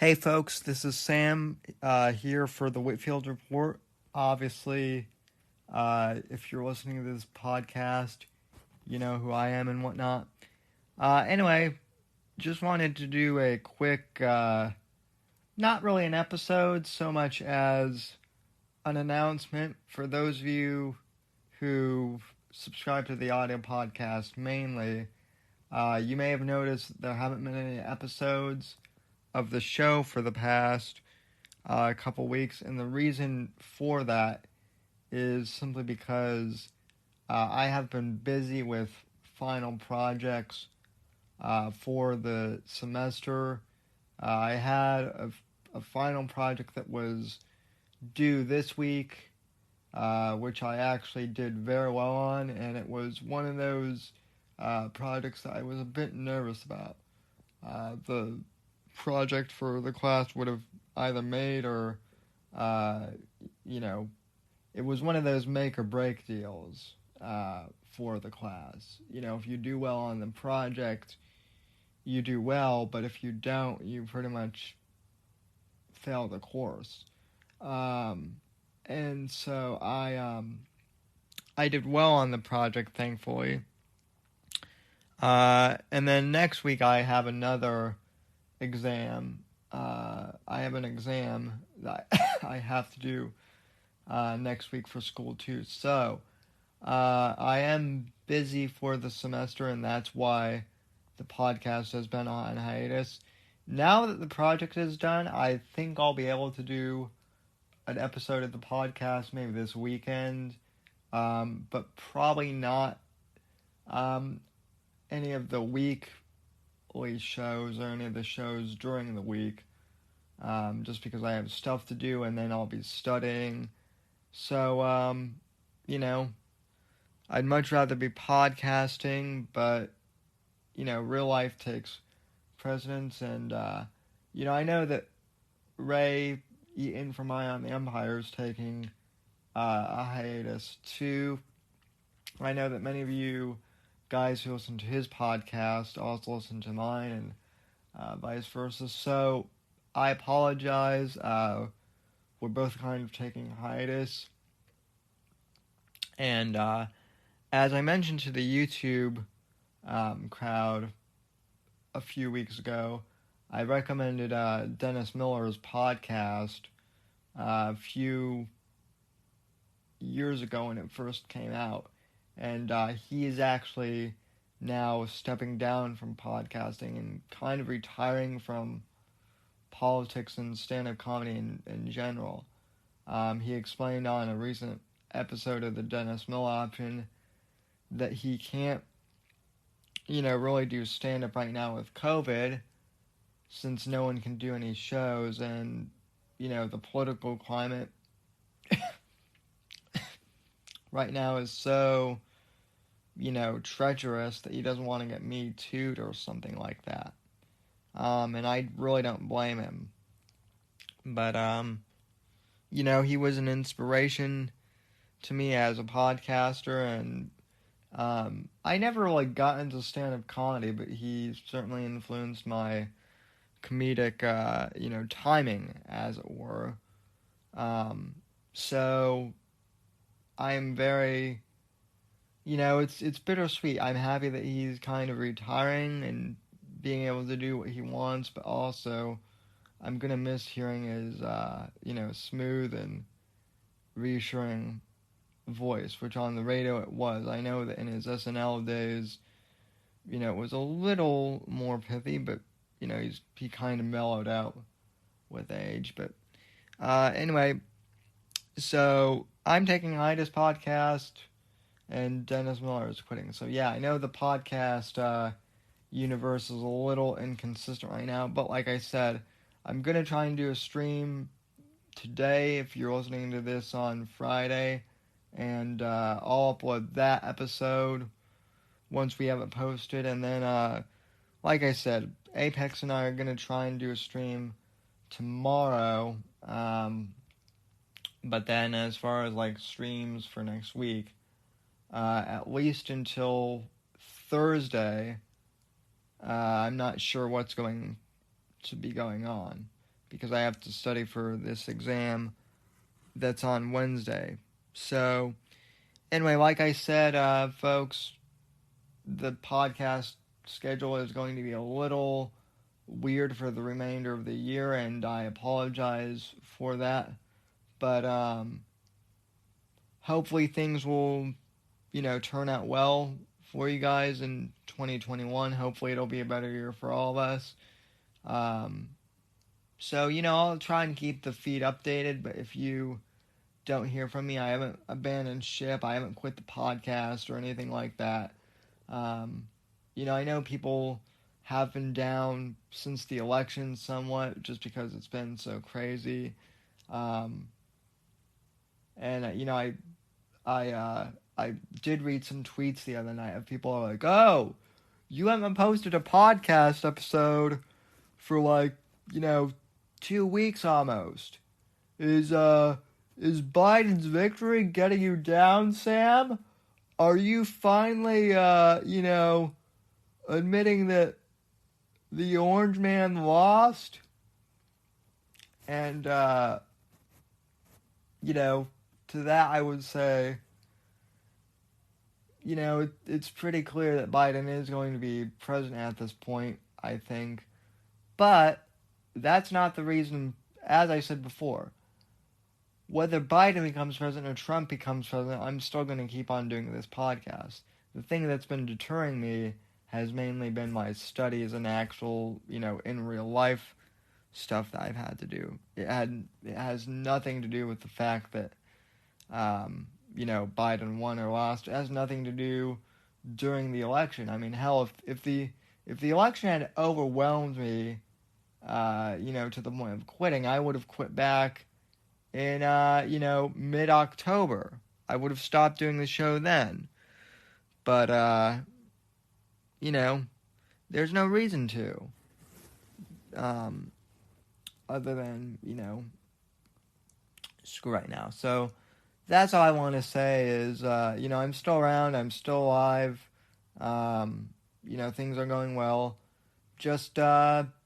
Hey folks, this is Sam here for the Whitfield Report. Obviously, if you're listening to this podcast, you know who I am and whatnot. Anyway, just wanted to do a quick, not really an episode so much as an announcement for those of you who subscribe to the audio podcast mainly. You may have noticed that there haven't been any episodes of the show for the past couple weeks, and the reason for that is simply because I have been busy with final projects for the semester. I had a final project that was due this week, which I actually did very well on, and it was one of those projects that I was a bit nervous about. The project for the class would have either made or, uh, you know, it was one of those make or break deals for the class. You know, if you do well on the project, you do well, but if you don't, you pretty much fail the course. And so I did well on the project, thankfully. And then next week I have another exam. I have an exam that I have to do next week for school too. So I am busy for the semester, and that's why the podcast has been on hiatus. Now that the project is done, I think I'll be able to do an episode of the podcast maybe this weekend, but probably not any of the weekly shows or any of the shows during the week, just because I have stuff to do and then I'll be studying. So, you know, I'd much rather be podcasting, but, you know, real life takes precedence. And, you know, I know that Ray Eaton from Eye on the Empire is taking a hiatus too. I know that many of you guys who listen to his podcast also listen to mine, and vice versa. So I apologize. We're both kind of taking hiatus. And as I mentioned to the YouTube crowd a few weeks ago, I recommended Dennis Miller's podcast a few years ago when it first came out. And he is actually now stepping down from podcasting and kind of retiring from politics and stand-up comedy in general. He explained on a recent episode of the Dennis Miller Option that he can't, you know, really do stand-up right now with COVID, since no one can do any shows, and, you know, the political climate right now is so, you know, treacherous that he doesn't want to get Me Too'd or something like that. And I really don't blame him. But, you know, he was an inspiration to me as a podcaster, and I never really got into stand-up comedy, but he certainly influenced my comedic, you know, timing, as it were. So I'm very, you know, it's bittersweet. I'm happy that he's kind of retiring and being able to do what he wants, but also I'm gonna miss hearing his, you know, smooth and reassuring voice, which on the radio it was. I know that in his SNL days, you know, it was a little more pithy, but, you know, he kind of mellowed out with age. But anyway, so I'm taking Hiatus podcast, and Dennis Miller is quitting. So yeah, I know the podcast universe is a little inconsistent right now, but like I said, I'm gonna try and do a stream today if you're listening to this on Friday, and I'll upload that episode once we have it posted, and then like I said, Apex and I are gonna try and do a stream tomorrow, but then as far as like streams for next week, at least until Thursday, I'm not sure what's going to be going on. because I have to study for this exam that's on Wednesday. So, anyway, like I said, folks, the podcast schedule is going to be a little weird for the remainder of the year, and I apologize for that. But hopefully things will, turn out well for you guys in 2021. Hopefully it'll be a better year for all of us. So, I'll try and keep the feed updated, but if you don't hear from me, I haven't abandoned ship. I haven't quit the podcast or anything like that. I know people have been down since the election somewhat, just because it's been so crazy. I did read some tweets the other night of people are like, "Oh, you haven't posted a podcast episode for 2 weeks almost. Is Biden's victory getting you down, Sam? Are you finally admitting that the orange man lost?" And to that I would say, it's pretty clear that Biden is going to be president at this point, I think. But that's not the reason, as I said before. Whether Biden becomes president or Trump becomes president, I'm still going to keep on doing this podcast. The thing that's been deterring me has mainly been my studies and actual, in real life stuff that I've had to do. It has nothing to do with the fact that Biden won or lost. It has nothing to do during the election. I mean, hell, if the election had overwhelmed me, to the point of quitting, I would have quit back in, mid-October. I would have stopped doing the show then. But, there's no reason to. Other than, screw right now. So, that's all I want to say is, I'm still around, I'm still alive, things are going well. Just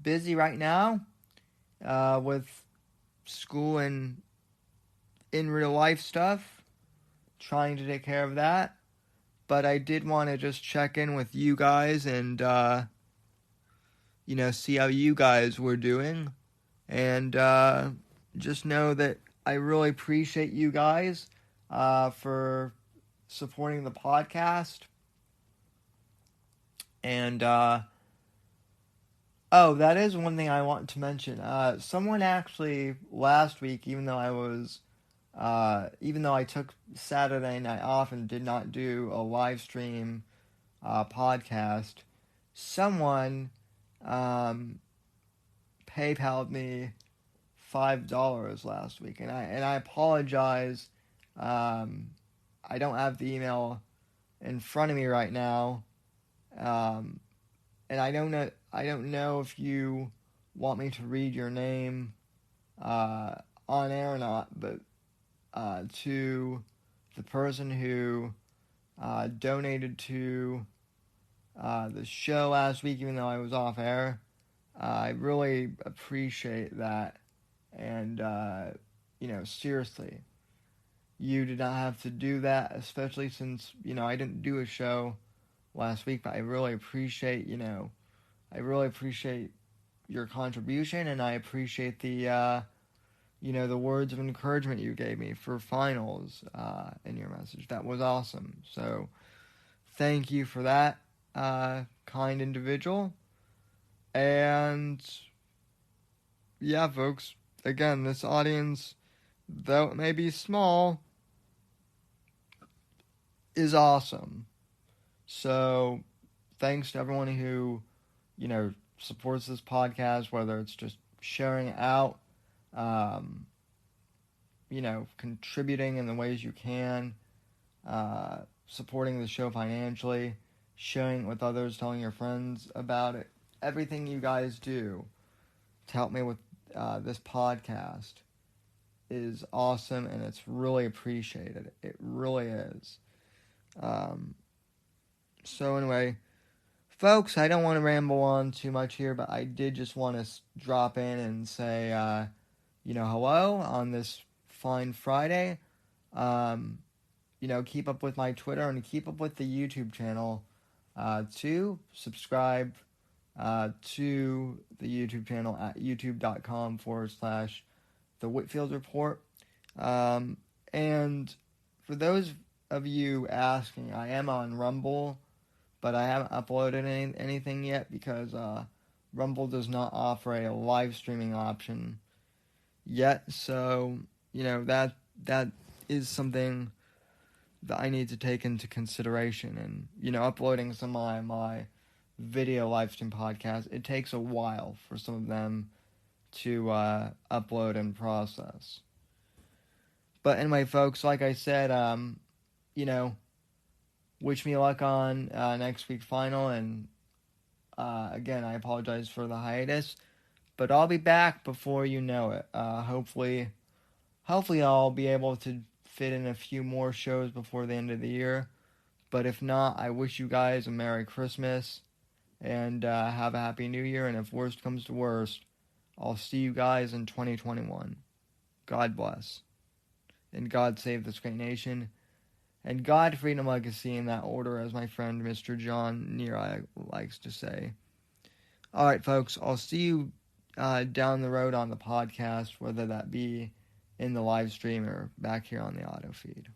busy right now with school and in real life stuff, trying to take care of that. But I did want to just check in with you guys and, see how you guys were doing. And just know that I really appreciate you guys for supporting the podcast. And, that is one thing I want to mention. Someone actually last week, even though I took Saturday night off and did not do a live stream podcast, someone PayPal'd me $5 last week, and I apologize. I don't have the email in front of me right now, and I don't know if you want me to read your name on air or not, but to the person who donated to the show last week, even though I was off air, I really appreciate that. And, seriously, you did not have to do that, especially since, I didn't do a show last week, but I really appreciate, your contribution, and I appreciate the, the words of encouragement you gave me for finals in your message. That was awesome. So, thank you for that, kind individual. And, yeah, folks, again, this audience, though it may be small, is awesome. So, thanks to everyone who, supports this podcast, whether it's just sharing it out, contributing in the ways you can, supporting the show financially, sharing it with others, telling your friends about it. Everything you guys do to help me with this podcast is awesome, and it's really appreciated. It really is. So anyway, folks, I don't want to ramble on too much here, but I did just want to drop in and say, hello on this fine Friday. Um, keep up with my Twitter and keep up with the YouTube channel. To subscribe to the YouTube channel at youtube.com/The Whitfield Report. And for those of you asking, I am on Rumble, but I haven't uploaded anything yet because Rumble does not offer a live streaming option yet. So, that is something that I need to take into consideration. And, uploading some of my video live stream podcasts, it takes a while for some of them to upload and process. But anyway, folks, like I said, wish me luck on next week's final. And again, I apologize for the hiatus, but I'll be back before you know it. Hopefully I'll be able to fit in a few more shows before the end of the year. But if not, I wish you guys a Merry Christmas and have a Happy New Year. And if worst comes to worst, I'll see you guys in 2021. God bless. And God save this great nation. And God, freedom, legacy in that order, as my friend Mr. John Near likes to say. All right, folks, I'll see you down the road on the podcast, whether that be in the live stream or back here on the auto feed.